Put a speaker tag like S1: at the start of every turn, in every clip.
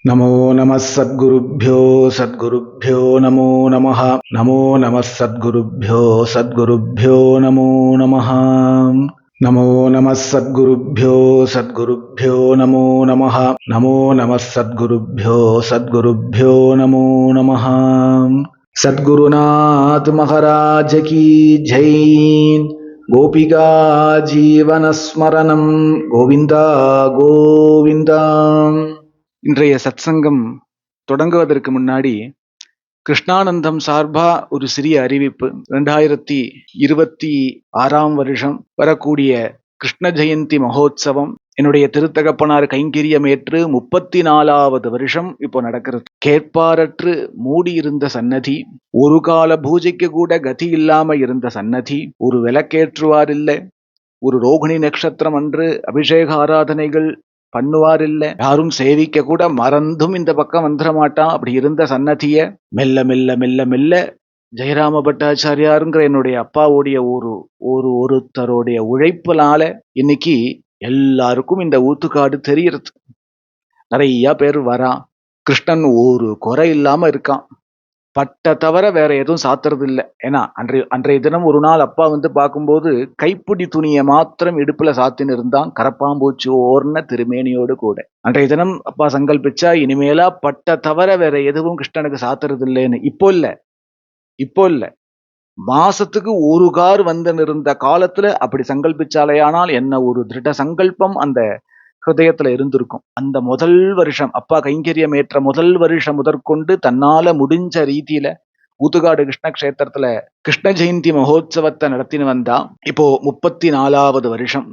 S1: நமோ நமः சத்குருப்யோ சத்குருப்யோ நமோ நமः. நமோ நமः சத்குருப்யோ சத்குருப்யோ நமோ நமः. நமோ நமः சத்குருப்யோ சத்குருப்யோ நமோ நமः. நமோ நமः சத்குருப்யோ சத்குருப்யோ நமோ நமः. சத்குருநாத் மகாராஜ் கி ஜெய். கோபிகா ஜீவனஸ்மரணம் கோவிந்தா கோவிந்தா. இன்றைய சத்சங்கம் தொடங்குவதற்கு முன்னாடி கிருஷ்ணானந்தம் சார்பா ஒரு சிறிய அறிவிப்பு. 2026 வருஷம் வரக்கூடிய கிருஷ்ண ஜெயந்தி மகோத்சவம் என்னுடைய திருத்தகப்பனார் கைங்கரியம் ஏற்று 34வது வருஷம் இப்போ நடக்கிறது. கேட்பாரற்று மூடியிருந்த சன்னதி, ஒரு கால பூஜைக்கு கூட கதி இல்லாம இருந்த சன்னதி, ஒரு விளக்கேற்றுவார் இல்லை, ஒரு ரோகிணி நட்சத்திரம் அன்று அபிஷேக ஆராதனைகள் பண்ணுவார் இல்லை, யாரும் சேவிக்க கூட மறந்தும் இந்த பக்கம் வந்துட மாட்டான். அப்படி இருந்த சன்னதிய மெல்ல மெல்ல மெல்ல மெல்ல ஜெயராம பட்டாச்சாரியாருங்கிற என்னுடைய அப்பாவுடைய ஒருத்தருடைய உழைப்புனால இன்னைக்கு எல்லாருக்கும் இந்த ஊத்துக்காடு தெரியறது. நிறைய பேர் வரான். கிருஷ்ணன் ஒரு குறை இல்லாம இருக்கான். பட்டை தவிர வேற எதுவும் சாத்துறது இல்லை. ஏன்னா அன்றைய தினம் ஒரு நாள் அப்பா வந்து பார்க்கும்போது கைப்பிடி துணியை மாத்திரம் இடுப்புல சாத்தின்னு இருந்தான், கரப்பாம்பூச்சி ஓர்ன திருமேனியோடு கூட. அன்றைய தினம் அப்பா சங்கல்பிச்சா இனிமேலா பட்டை தவிர வேற எதுவும் கிருஷ்ணனுக்கு சாத்துறது இல்லைன்னு. இப்போ இல்ல மாசத்துக்கு ஒரு கார் வந்து இருந்த காலத்துல அப்படி சங்கல்பிச்சாலேயானால் என்ன ஒரு திருட சங்கல்பம் அந்த ஹிருதயத்துல இருந்திருக்கும். அந்த முதல் வருஷம் அப்பா கைங்கரியம் ஏற்ற முதல் வருஷம் முதற்கொண்டு தன்னால முடிஞ்ச ரீதியில ஊத்துக்காடு கிருஷ்ண கஷேத்திரத்துல கிருஷ்ண ஜெயந்தி மகோத்சவத்தை நடத்தின்னு வந்தா. இப்போ 34வது வருஷம்,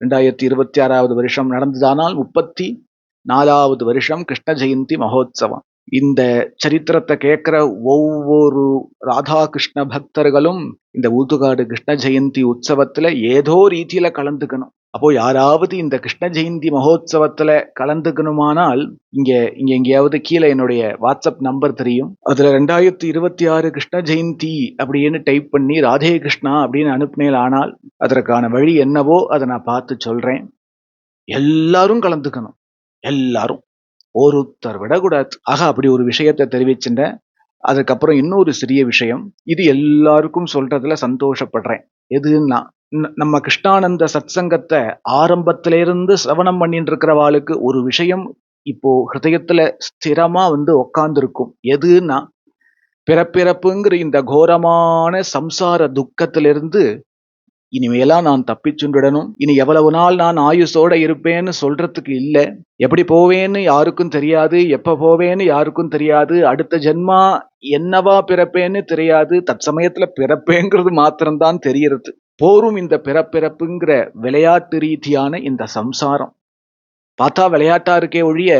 S1: 2026வது வருஷம் நடந்ததானால் 34வது வருஷம் கிருஷ்ண ஜெயந்தி மகோத்சவம். இந்த சரித்திரத்தை கேட்கிற ஒவ்வொரு ராதா கிருஷ்ண பக்தர்களும் இந்த ஊத்துக்காடு கிருஷ்ண ஜெயந்தி உற்சவத்துல ஏதோ ரீதியில கலந்துக்கணும். அப்போ யாராவது இந்த கிருஷ்ண ஜெயந்தி மகோத்சவத்துல கலந்துக்கணுமானால் இங்க எங்கேயாவது கீழே என்னுடைய வாட்ஸ்அப் நம்பர் தெரியும். அதுல 2026 கிருஷ்ண ஜெயந்தி அப்படின்னு டைப் பண்ணி ராதே கிருஷ்ணா அப்படின்னு அனுப்பினேன். ஆனால் அதற்கான வழி என்னவோ அதை நான் பார்த்து சொல்றேன். எல்லாரும் கலந்துக்கணும், எல்லாரும், ஒருத்தர் விடக்கூடாது. ஆக அப்படி ஒரு விஷயத்தை தெரிவிச்சுட்டேன். அதுக்கப்புறம் இன்னொரு சிறிய விஷயம், இது எல்லாருக்கும் சொல்றதுல சந்தோஷப்படுறேன். எதுன்னா, நம்ம கிருஷ்ணானந்த சத்சங்கத்தை ஆரம்பத்திலிருந்து சிரவணம் பண்ணிட்டு இருக்கிறவாளுக்கு ஒரு விஷயம் இப்போ ஹிருதயத்துல ஸ்திரமா வந்து உக்காந்துருக்கும். எதுன்னா, பிறப்பிறப்புங்கிற இந்த கோரமான சம்சார துக்கத்திலிருந்து இனிமேலாம் நான் தப்பிச்சுடணும், இனி எவ்வளவு நாள் நான் ஆயுசோட இருப்பேன்னு சொல்றதுக்கு இல்லை. எப்படி போவேன்னு யாருக்கும் தெரியாது, எப்ப போவேன்னு யாருக்கும் தெரியாது, அடுத்த ஜென்மா என்னவா பிறப்பேன்னு தெரியாது. தற்சமயத்துல பிறப்பேங்கிறது மாத்திரம்தான் தெரியறது. போரும் இந்த பிறப்பிறப்புங்கிற விளையாட்டு ரீதியான இந்த சம்சாரம். பார்த்தா விளையாட்டா இருக்கே ஒழிய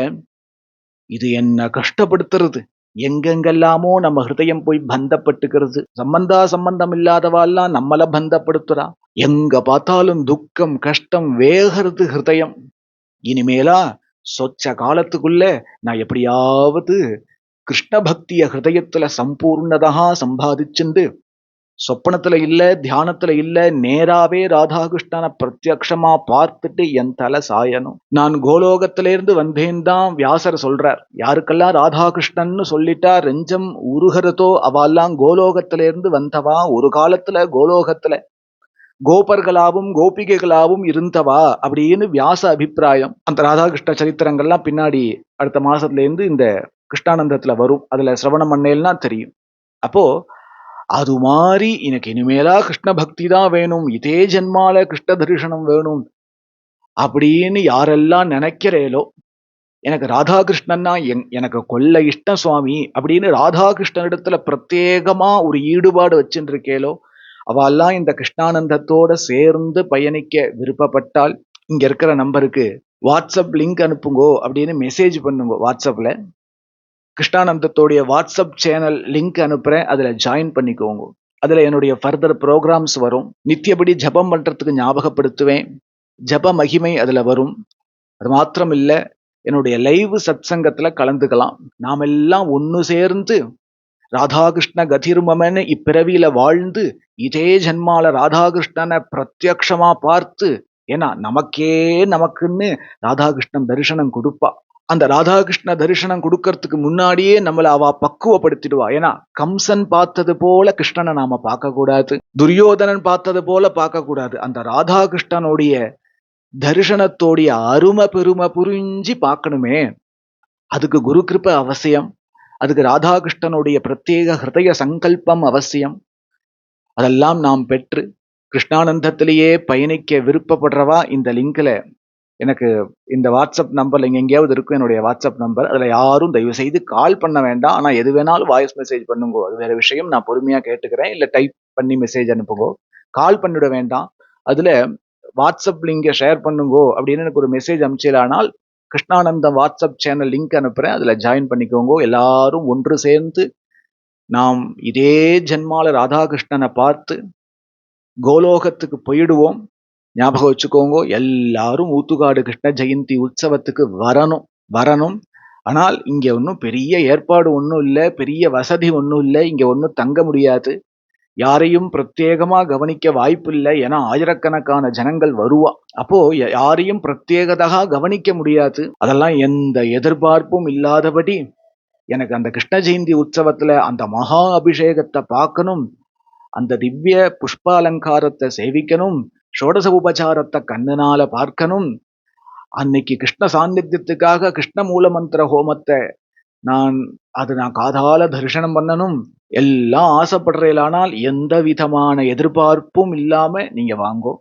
S1: இது என்ன கஷ்டப்படுத்துறது. எங்கெங்கெல்லாமோ நம்ம ஹிருதயம் போய் பந்தப்பட்டுக்கிறது. சம்பந்தம் இல்லாதவாள்லாம் நம்மள பந்தப்படுத்துறா. எங்க பார்த்தாலும் துக்கம் கஷ்டம் வேகிறது ஹிருதயம். இனிமேலா சொச்ச காலத்துக்குள்ள நான் எப்படியாவது கிருஷ்ண பக்திய ஹிருதயத்துல சம்பூர்ணதா சம்பாதிச்சுண்டு சொப்பனத்துல இல்ல, தியானத்துல இல்ல, நேராவே ராதாகிருஷ்ணனை பிரத்யக்ஷமா பார்த்துட்டு என் தலை சாயணும். நான் கோலோகத்திலேருந்து வந்தேன் தான் வியாசர் சொல்றார். யாருக்கெல்லாம் ராதாகிருஷ்ணன்னு சொல்லிட்டா ரெஞ்சம் உருகிறதோ அவெல்லாம் கோலோகத்திலேருந்து வந்தவா, ஒரு காலத்துல கோலோகத்துல கோபர்களாவும் கோபிகைகளாவும் இருந்தவா அப்படின்னு வியாச அபிப்பிராயம். அந்த ராதாகிருஷ்ண சரித்திரங்கள்லாம் பின்னாடி அடுத்த மாசத்துல இருந்து இந்த கிருஷ்ணானந்தத்துல வரும். அதுல சிரவணம் பண்ணேல்னா தெரியும். அப்போ அது மாதிரி எனக்கு இனிமேலா கிருஷ்ண பக்தி தான் வேணும், இதே ஜென்மால கிருஷ்ண தரிசனம் வேணும் அப்படின்னு யாரெல்லாம் நினைக்கிறேலோ, எனக்கு ராதாகிருஷ்ணன்னா எனக்கு கொல்ல இஷ்டம் சுவாமி அப்படின்னு ராதாகிருஷ்ணனிடத்துல பிரத்யேகமா ஒரு ஈடுபாடு வச்சுட்டு இருக்கேலோ, அவெல்லாம் இந்த கிருஷ்ணானந்தத்தோட சேர்ந்து பயணிக்க விருப்பப்பட்டால் இங்க இருக்கிற நம்பருக்கு வாட்ஸ்அப் லிங்க் அனுப்புங்கோ அப்படின்னு மெசேஜ் பண்ணுங்க. வாட்ஸ்அப்ல கிருஷ்ணானந்தத்தோடைய வாட்ஸ்அப் சேனல் லிங்க் அனுப்புறேன், அதுல ஜாயின் பண்ணிக்கோங்க. அதுல என்னுடைய ஃபர்தர் ப்ரோக்ராம்ஸ் வரும். நித்தியபடி ஜபம் பண்றதுக்கு ஞாபகப்படுத்துவேன். ஜப மகிமை அதுல வரும். அது மாத்திரம் இல்ல, என்னுடைய லைவ் சத்சங்கத்துல கலந்துக்கலாம். நாம எல்லாம் ஒன்னு சேர்ந்து ராதாகிருஷ்ண கதிர்மமன்னு இப்பிறவியில வாழ்ந்து இதே ஜென்மால ராதாகிருஷ்ணனை பிரத்யக்ஷமா பார்த்து, ஏன்னா நமக்குன்னு ராதாகிருஷ்ணன் தரிசனம் கொடுப்பா. அந்த ராதாகிருஷ்ண தரிசனம் கொடுக்கறதுக்கு முன்னாடியே நம்மளை அவ பக்குவப்படுத்திடுவா. ஏன்னா கம்சன் பார்த்தது போல கிருஷ்ணனை நாம பார்க்க கூடாது, துரியோதனன் பார்த்தது போல பார்க்க கூடாது. அந்த ராதாகிருஷ்ணனுடைய தரிசனத்தோடைய அருமை பெருமை புரிஞ்சு பார்க்கணுமே, அதுக்கு குரு கிருபை அவசியம். அதுக்கு ராதாகிருஷ்ணனுடைய பிரத்யேக ஹிருதய சங்கல்பம் அவசியம். அதெல்லாம் நாம் பெற்று கிருஷ்ணானந்தத்திலேயே பயணிக்க விருப்பப்படுறவா இந்த லிங்க்ல எனக்கு இந்த வாட்ஸ்அப் நம்பர்ல இங்க எங்கேயாவது இருக்கும் என்னுடைய வாட்ஸ்அப் நம்பர். அதுல யாரும் தயவு செய்து கால் பண்ண வேண்டாம். ஆனா எது வேணாலும் வாய்ஸ் மெசேஜ் பண்ணுங்க, அது வேற விஷயம். நான் பொறுமையா கேட்டுக்கிறேன். இல்ல டைப் பண்ணி மெசேஜ் அனுப்புங்க, கால் பண்ணிட வேண்டாம். அதுல வாட்ஸ்அப் லிங்கை ஷேர் பண்ணுங்கோ அப்படின்னு எனக்கு ஒரு message அனுப்பிச்சலானால் Krishnanandam WhatsApp channel link அனுப்புறேன், அதுல ஜாயின் பண்ணிக்கோங்க. எல்லாரும் ஒன்று சேர்ந்து நாம் இதே ஜென்மால ராதாகிருஷ்ணனை பார்த்து கோலோகத்துக்கு போயிடுவோம். ஞாபகம் வச்சுக்கோங்க, எல்லாரும் ஊத்துக்காடு கிருஷ்ண ஜெயந்தி உற்சவத்துக்கு வரணும். ஆனால் இங்க ஒன்றும் பெரிய ஏற்பாடு ஒன்றும் இல்லை, பெரிய வசதி ஒன்றும் இல்லை. இங்க ஒன்றும் தங்க முடியாது, யாரையும் பிரத்யேகமா கவனிக்க வாய்ப்பு இல்லை. ஏன்னா ஆயிரக்கணக்கான ஜனங்கள் வருவா. அப்போ யாரையும் பிரத்யேகதாக கவனிக்க முடியாது. அதெல்லாம் எந்த எதிர்பார்ப்பும் இல்லாதபடி எனக்கு அந்த கிருஷ்ண ஜெயந்தி உற்சவத்துல அந்த மகா அபிஷேகத்தை பார்க்கணும், அந்த திவ்ய புஷ்பாலங்காரத்தை சேவிக்கணும், ஷோடச உபச்சாரத்தை கண்ணுனால பார்க்கணும். அன்னைக்கு கிருஷ்ண சாநித்தியத்துக்காக கிருஷ்ண மூலமந்திர ஹோமத்தை நான் காதால தரிசனம் பண்ணணும். எல்லாம் ஆசைப்படுறீங்களானால் எந்த விதமான எதிர்பார்ப்பும் இல்லாம நீங்க வாங்கோ.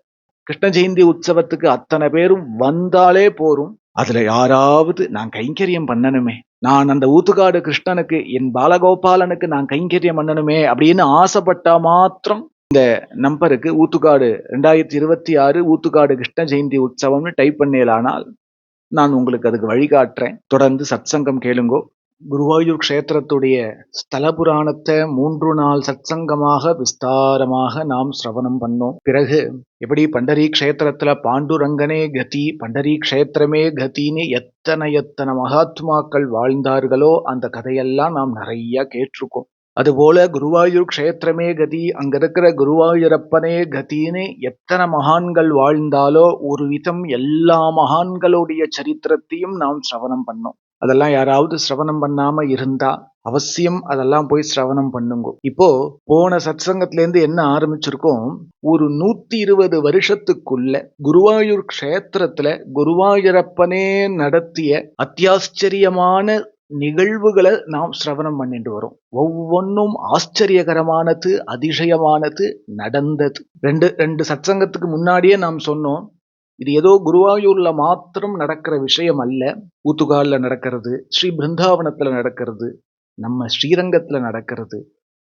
S1: கிருஷ்ண ஜெயந்தி உற்சவத்துக்கு அத்தனை பேரும் வந்தாலே போரும். அதுல யாராவது நான் கைங்கரியம் பண்ணணுமே, நான் அந்த ஊத்துக்காடு கிருஷ்ணனுக்கு என் பாலகோபாலனுக்கு நான் கைங்கரியம் பண்ணணுமே அப்படின்னு ஆசைப்பட்டா மாத்திரம் இந்த நம்பருக்கு ஊத்துக்காடு 2026 ஊத்துக்காடு கிருஷ்ண ஜெயந்தி உற்சவம்னு டைப் பண்ணலானால் நான் உங்களுக்கு அதுக்கு வழிகாட்டுறேன். தொடர்ந்து சத்சங்கம் கேளுங்கோ. குருவாயூர் க்ஷேத்திரத்துடைய ஸ்தல புராணத்தை 3 நாள் சத்சங்கமாக விஸ்தாரமாக நாம் சிரவணம் பண்ணோம். பிறகு எப்படி பண்டரி க்ஷேத்திரத்துல பாண்டுரங்கனே கதி, பண்டரி க்ஷேத்திரமே கத்தின்னு எத்தனை மகாத்மாக்கள் வாழ்ந்தார்களோ அந்த கதையெல்லாம் நாம் நிறைய கேட்டிருக்கோம். அதுபோல குருவாயூர் க்ஷேத்திரமே கதி, அங்க இருக்கிற குருவாயூரப்பனே கத்தின்னு எத்தனை மகான்கள் வாழ்ந்தாலோ ஒரு விதம் எல்லா மகான்களுடைய சரித்திரத்தையும் நாம் சிரவணம் பண்ணோம். அதெல்லாம் யாராவது சிரவணம் பண்ணாம இருந்தா அவசியம் அதெல்லாம் போய் சிரவணம் பண்ணுங்க. இப்போ போன சத்சங்கத்துல இருந்து என்ன ஆரம்பிச்சிருக்கோம், ஒரு 120 வருஷத்துக்குள்ள குருவாயூர் க்ஷேத்திரத்துல குருவாயூரப்பனே நடத்திய அத்தியாச்சரியமான நிகழ்வுகளை நாம் சிரவணம் பண்ணிட்டு வரோம். ஒவ்வொன்றும் ஆச்சரியகரமானது, அதிசயமானது நடந்தது. ரெண்டு சத்சங்கத்துக்கு முன்னாடியே நாம் சொன்னோம், இது ஏதோ குருவாயூர்ல மாத்திரம் நடக்கிற விஷயம் அல்ல. ஊத்துகால்ல நடக்கிறது, ஸ்ரீ பிருந்தாவனத்துல நடக்கிறது, நம்ம ஸ்ரீரங்கத்துல நடக்கிறது,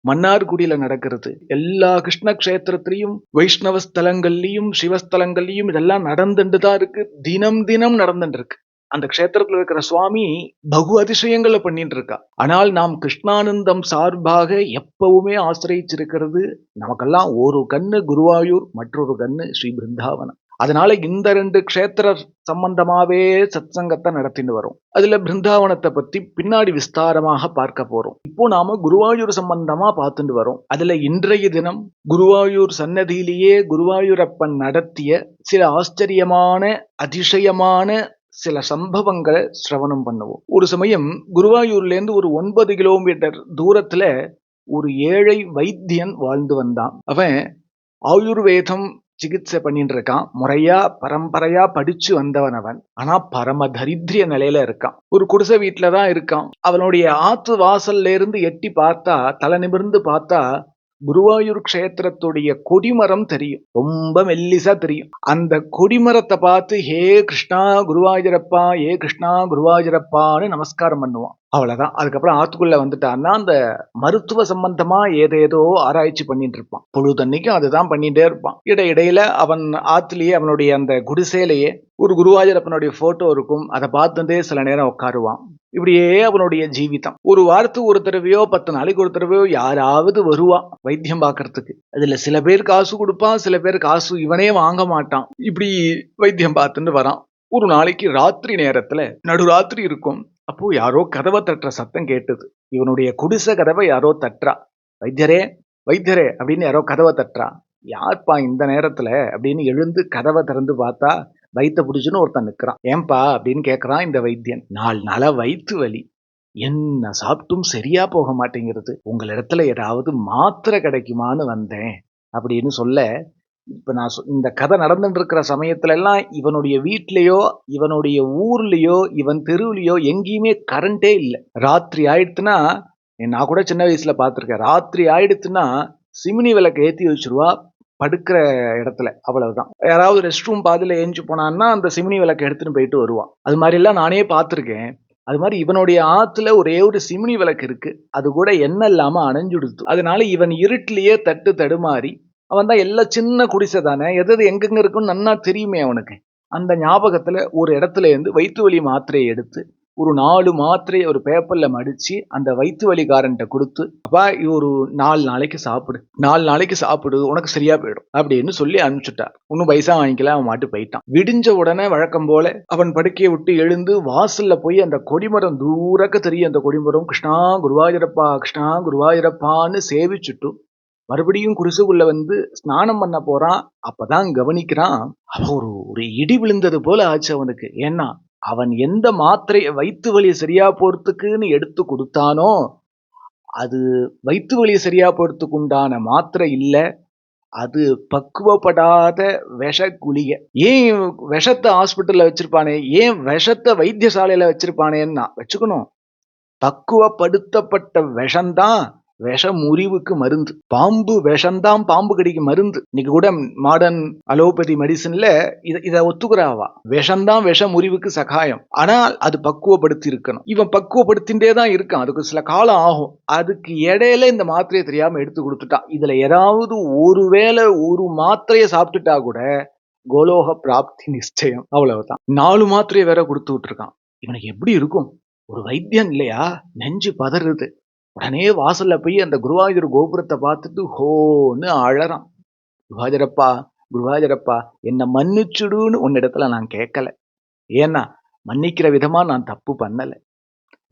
S1: மன்னார்குடியில நடக்கிறது, எல்லா கிருஷ்ண கஷேத்திரத்திலையும் வைஷ்ணவ ஸ்தலங்கள்லயும் சிவஸ்தலங்கள்லயும் இதெல்லாம் நடந்துட்டு தான் இருக்கு. தினம் நடந்துட்டு இருக்கு. அந்த க்ஷேத்திரத்துல இருக்கிற சுவாமி பகு அதிசயங்களை பண்ணிட்டு இருக்கா. ஆனால் நாம் கிருஷ்ணானந்தம் சார்பாக எப்பவுமே ஆசிரியிச்சிருக்கிறது, நமக்கெல்லாம் ஒரு கண்ணு குருவாயூர், மற்றொரு கண்ணு ஸ்ரீ பிருந்தாவனம். அதனால இந்த 2 க்ஷேத்திர சம்பந்தமாவே சத்சங்கத்தை நடத்திட்டு வரும். அதுல பிருந்தாவனத்தை பத்தி பின்னாடி விஸ்தாரமாக பார்க்க போறோம். இப்போ நாம குருவாயூர் சம்பந்தமா பார்த்துட்டு வரோம். அதுல இன்றைய தினம் குருவாயூர் சன்னதியிலேயே குருவாயூரப்பன் நடத்திய சில ஆச்சரியமான அதிசயமான சில சம்பவங்களை சிரவணம் பண்ணுவோம். ஒரு சமயம் குருவாயூர்ல இருந்து ஒரு 9 கிலோமீட்டர் தூரத்துல ஒரு ஏழை வைத்தியன் வாழ்ந்து வந்தான். அவன் ஆயுர்வேதம் சிகிச்சை பண்ணிட்டு இருக்கான். முறையா பரம்பரையா படிச்சு வந்தவன் அவன். ஆனா பரம தரித்திரிய நிலையில இருக்கான். ஒரு குடிசை வீட்டுலதான் இருக்கான். அவனுடைய ஆத்து வாசல்ல இருந்து எட்டி பார்த்தா, தலை நிமிர்ந்து பார்த்தா குருவாயூர் க்ஷேத்திரத்துடைய கொடிமரம் தெரியும். ரொம்ப மெல்லிசா தெரியும். அந்த கொடிமரத்தை பார்த்து ஹே கிருஷ்ணா குருவாயூரப்பா, ஏ கிருஷ்ணா குருவாயூரப்பான்னு நமஸ்காரம் பண்ணுவான். அவ்வளவுதான். அதுக்கப்புறம் ஆத்துக்குள்ள வந்துட்டான்னா அந்த மருத்துவ சம்பந்தமா ஏதேதோ ஆராய்ச்சி பண்ணிட்டு இருப்பான். பொழுதன்னைக்கும் அதுதான் பண்ணிட்டே இருப்பான். இடையில அவன் ஆத்துலயே அவனுடைய அந்த குடிசையிலேயே ஒரு குருவாயூரப்பனுடைய போட்டோ இருக்கும். அதை பார்த்துட்டே சில நேரம் உட்காருவான். இப்படியே அவனுடைய ஜீவிதம். ஒரு வாரத்துக்கு ஒரு தடவையோ 10 நாளைக்கு ஒரு தடவையோ யாராவது வருவான் வைத்தியம் பார்க்கறதுக்கு. அதுல சில பேர் காசு கொடுப்பான், சில பேர் காசு இவனே வாங்க மாட்டான். இப்படி வைத்தியம் பார்த்துட்டு வரான். ஒரு நாளைக்கு ராத்திரி நேரத்துல நடுராத்திரி இருக்கும். அப்போ யாரோ கதவை தட்டுற சத்தம் கேட்டது. இவனுடைய குடிசை கதவை யாரோ தட்டுறா. வைத்தியரே வைத்தியரே அப்படின்னு யாரோ கதவை தட்டுறா. யார்ப்பா இந்த நேரத்துல அப்படின்னு எழுந்து கதவை திறந்து பார்த்தா வயித்த பிடிச்சுன்னு ஒருத்தன் நிக்கிறான். ஏன்பா அப்படின்னு கேட்கறான் இந்த வைத்தியன். 4 நாளா வயிற்று வலி, என்ன சாப்பிட்டும் சரியா போக மாட்டேங்கிறது, உங்களிடத்துல ஏதாவது மாத்திரை கிடைக்குமான்னு வந்தேன் அப்படின்னு சொல்ல, இப்ப நான் இந்த கதை நடந்துட்டு இருக்கிற சமயத்துல எல்லாம் இவனுடைய வீட்லயோ இவனுடைய ஊர்லயோ இவன் தெருவுலயோ எங்கேயுமே கரண்டே இல்லை. ராத்திரி ஆயிடுத்துன்னா, நான் கூட சின்ன வயசுல பார்த்திருக்கேன், ராத்திரி ஆயிடுத்துன்னா சிமினி விளக்கு ஏத்தி வச்சிருவா படுக்கிற இடத்துல, அவ்வளவுதான். யாராவது ரெஸ்ட் ரூம் பாதியில ஏஞ்சு போனான்னா அந்த சிமினி விளக்கு எடுத்துன்னு போயிட்டு வருவான். அது மாதிரி எல்லாம் நானே பார்த்திருக்கேன். அது மாதிரி இவனுடைய ஆத்துல ஒரே ஒரு சிமினி விளக்கு இருக்கு, அது கூட எண்ணெய் இல்லாம அணைஞ்சுடுத்து. அதனால இவன் இருட்டிலேயே தட்டு தடுமாறி, அவன் தான் எல்லாம் சின்ன குடிசை தானே, எது எங்கெங்க இருக்குன்னு நன்னா தெரியுமே அவனுக்கு. அந்த ஞாபகத்துல ஒரு இடத்துல இருந்து வயிற்று வலி மாத்திரையை எடுத்து ஒரு 4 மாத்திரையை ஒரு பேப்பர்ல மடிச்சு அந்த வயிற்று வலிக்காரன்ட்ட கொடுத்து, அப்பா இது ஒரு 4 நாளைக்கு சாப்பிடு, 4 நாளைக்கு சாப்பிடு, உனக்கு சரியா போயிடும் அப்படின்னு சொல்லி அனுப்பிச்சுட்டார். ஒன்னும் பைசா வாங்கிக்கல, அவன் மாட்டு போயிட்டான். விடிஞ்ச உடனே வழக்கம் போல அவன் படுக்கையை விட்டு எழுந்து வாசல்ல போய் அந்த கொடிமரம் தூரக்க தெரியும், அந்த கொடிமரம் கிருஷ்ணா குருவாயூரப்பா கிருஷ்ணா குருவாயூரப்பான்னு சேவிச்சுட்டு மறுபடியும் குடிசுக்குள்ள வந்து ஸ்நானம் பண்ண போறான். அப்பதான் கவனிக்கிறான், அவன் ஒரு இடி விழுந்தது போல ஆச்சு அவனுக்கு. ஏன்னா அவன் எந்த மாத்திரை வயிற்று வலி சரியா போறதுக்குன்னு எடுத்து கொடுத்தானோ அது வயிற்று வலி சரியா போறதுக்கு உண்டான மாத்திரை இல்ல, அது பக்குவப்படாத விஷ குளிகை. ஏன் விஷத்தை ஹாஸ்பிட்டல்ல வச்சிருப்பானே, ஏன் விஷத்தை வைத்தியசாலையில வச்சிருப்பானேன்னா வச்சுக்கணும். பக்குவப்படுத்தப்பட்ட விஷம்தான் விஷ முறிவுக்கு மருந்து. பாம்பு விஷம்தான் பாம்பு கடிக்கு மருந்து. இன்னைக்கு கூட மாடர்ன் அலோபதி மெடிசன்ல இத ஒத்துக்கிறாவா, விஷம்தான் விஷ முறிவுக்கு சகாயம். ஆனால் அது பக்குவப்படுத்தி இருக்கணும். இவன் பக்குவப்படுத்தின்றே தான் இருக்கான், அதுக்கு சில காலம் ஆகும். அதுக்கு இடையில இந்த மாத்திரையை தெரியாம எடுத்து கொடுத்துட்டான். இதுல ஏதாவது ஒருவேளை ஒரு மாத்திரையை சாப்பிட்டுட்டா கூட கோலோக பிராப்தி நிச்சயம், அவ்வளவுதான். 4 மாத்திரையை வேற கொடுத்து விட்டுருக்கான். இவனுக்கு எப்படி இருக்கும்? ஒரு வைத்தியன் இல்லையா, நெஞ்சு பதறுது. உடனே வாசல்ல போய் அந்த குருவாயூர் கோபுரத்தை பார்த்துட்டு ஹோன்னு அழறான். குருவாயூரப்பா குருவாயூரப்பா என்ன மன்னிச்சுடுன்னு உன்னிடத்துல நான் கேட்கல. ஏன்னா மன்னிக்கிற விதமா நான் தப்பு பண்ணல,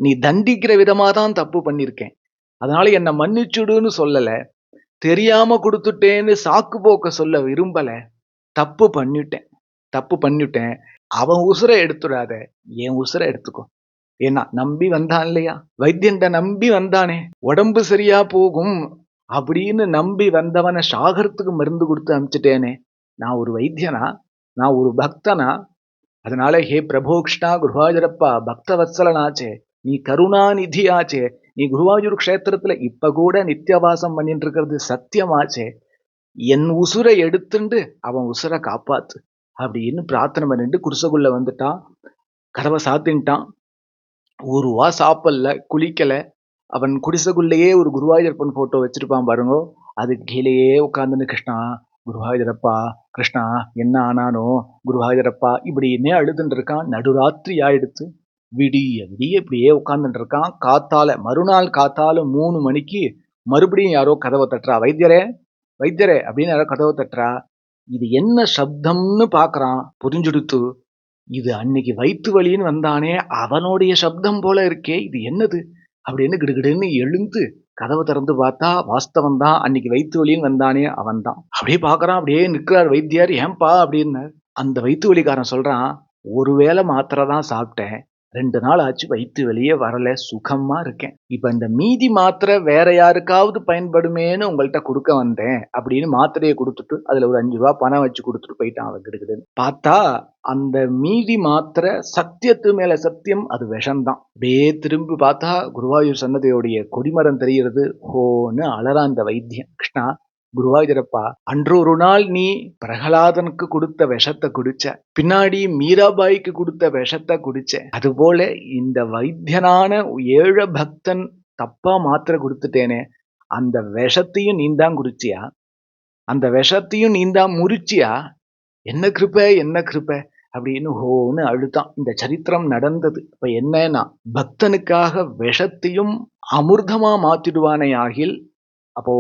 S1: நீ தண்டிக்கிற விதமா தான் தப்பு பண்ணிருக்கேன். அதனால என்ன மன்னிச்சுடுன்னு சொல்லல, தெரியாம கொடுத்துட்டேன்னு சாக்கு போக்க சொல்ல விரும்பல. தப்பு பண்ணிட்டேன், தப்பு பண்ணிட்டேன். அவன் உசுரை எடுத்துடாத, என் உசுரை எடுத்துக்கோ. ஏன்னா நம்பி வந்தான் இல்லையா, வைத்தியன்ட நம்பி வந்தானே, உடம்பு சரியா போகும் அப்படின்னு நம்பி வந்தவனை சாகரத்துக்கு மருந்து கொடுத்து அனுப்பிச்சிட்டேனே. நான் ஒரு வைத்தியனா, நான் ஒரு பக்தனா? அதனால ஹே பிரபோ கிருஷ்ணா குருவாயூரப்பா, பக்த வத்சலனாச்சே, நீ கருணாநிதியாச்சே, நீ குருவாயூர் க்ஷேத்திரத்துல இப்ப கூட நித்தியவாசம் பண்ணிட்டு இருக்கிறது சத்தியமாச்சே, என் உசுரை எடுத்துண்டு அவன் உசுரை காப்பாத்து அப்படின்னு பிரார்த்தனை பண்ணிட்டு குடிசைக்குள்ள வந்துட்டான். கதவை சாத்தின்ட்டான். ஒரு வா சாப்பிடல, குளிக்கல. அவன் குடிசைக்குள்ளேயே ஒரு குருவாயூரப்பன் போட்டோ வச்சிருப்பான் பாருங்க, அதுக்கு கீழேயே உட்காந்துன்னு கிருஷ்ணா குருவாயூரப்பா கிருஷ்ணா என்ன ஆனானோ குருவாயூரப்பா இப்படின்னே அழுதுன்னு இருக்கான். நடுராத்திரி ஆயிடுத்து. விடிய விடிய இப்படியே உட்காந்துட்டு இருக்கான். காத்தால மறுநாள் காத்தால 3 மணிக்கு மறுபடியும் யாரோ கதவை தட்டுறா. வைத்தியரே வைத்தியரே அப்படின்னு யாரோ கதவை தட்டுறா. இது என்ன சப்தம்னு பாக்குறான். புரிஞ்சுடுத்து, இது அன்னைக்கு வயிற்று வலின்னு வந்தானே அவனுடைய சப்தம் போல இருக்கே, இது என்னது அப்படின்னு கிடுகிடுன்னு எழுந்து கதவை திறந்து பார்த்தா வாஸ்தவம் தான், அன்னைக்கு வயிற்று வலின்னு வந்தானே அவன் தான். அப்படியே பாக்குறான். அப்படியே நிற்கிறார் வைத்தியர். ஏன்பா அப்படின்னு. அந்த வயிற்று வலிக்காரன் சொல்றான், ஒருவேளை மாத்திரை தான் சாப்பிட்டேன், 2 நாள் ஆச்சு வயிற்று வலியே வரல, சுகமா இருக்கேன். இப்ப இந்த மீதி மாத்திரை வேற யாருக்காவது பயன்படுமேன்னு உங்கள்கிட்ட கொடுக்க வந்தேன் அப்படின்னு மாத்திரையை கொடுத்துட்டு அதுல ஒரு 5 ரூபாய் பணம் வச்சு கொடுத்துட்டு போயிட்டான் அவன் கிடுகிடுன்னு. பார்த்தா அந்த மீதி மாத்திரை சத்தியத்து மேல சத்தியம், அது விஷம்தான். அப்படியே திரும்பி பார்த்தா குருவாயூர் சன்னதியோடைய கொடிமரம் தெரிகிறது. ஹோன்னு அலறான் அந்த வைத்தியன். கிருஷ்ணா குருவாயூரப்பா, அன்று ஒரு நாள் நீ பிரகலாதனுக்கு கொடுத்த விஷத்தை குடிச்ச, பின்னாடி மீராபாய்க்கு கொடுத்த விஷத்தை குடிச்ச, அதுபோல இந்த வைத்தியனான ஏழ பக்தன் தப்பா மாத்திரை கொடுத்துட்டேனே, அந்த விஷத்தையும் நீந்தான் குடிச்சியா, அந்த விஷத்தையும் நீந்தான் முறிச்சியா, என்ன கிருபை என்ன கிருபை அப்படின்னு ஹோன்னு அழுத்தான். இந்த சரித்திரம் நடந்தது. இப்ப என்னன்னா, பக்தனுக்காக விஷத்தையும் அமிர்தமா மாத்திடுவானே ஆகில், அப்போ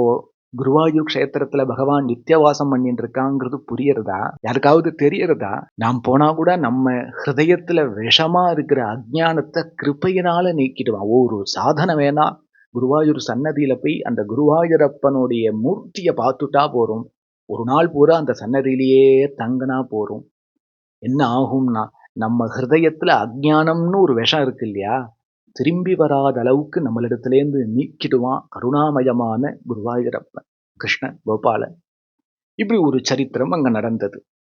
S1: குருவாயூர் க்ஷேத்திரத்துல பகவான் நித்தியவாசம் பண்ணிட்டு இருக்காங்கிறது புரியறதா, யாருக்காவது தெரியறதா? நாம் போனா கூட நம்ம ஹிருதயத்துல விஷமா இருக்கிற அஜ்ஞானத்தை கிருபையினால நீக்கிடுவான். ஒரு சாதனை வேணா, குருவாயூர் சன்னதியில போய் அந்த குருவாயூரப்பனுடைய மூர்த்தியை பார்த்துட்டா போறோம், ஒரு நாள் பூரா அந்த சன்னதியிலேயே தங்கினா போறோம். என்ன ஆகும்னா, நம்ம ஹிருதயத்துல அஜ்ஞானம்னு ஒரு விஷம் இருக்கு இல்லையா? திரும்பி வராத அளவுக்கு நம்மளிடத்திலேருந்து நீக்கிடுவான் கருணாமயமான குருவாயூரப்பன், கிருஷ்ணன், கோபாலன். இப்படி ஒரு சரித்திரம் அங்க நடந்தது.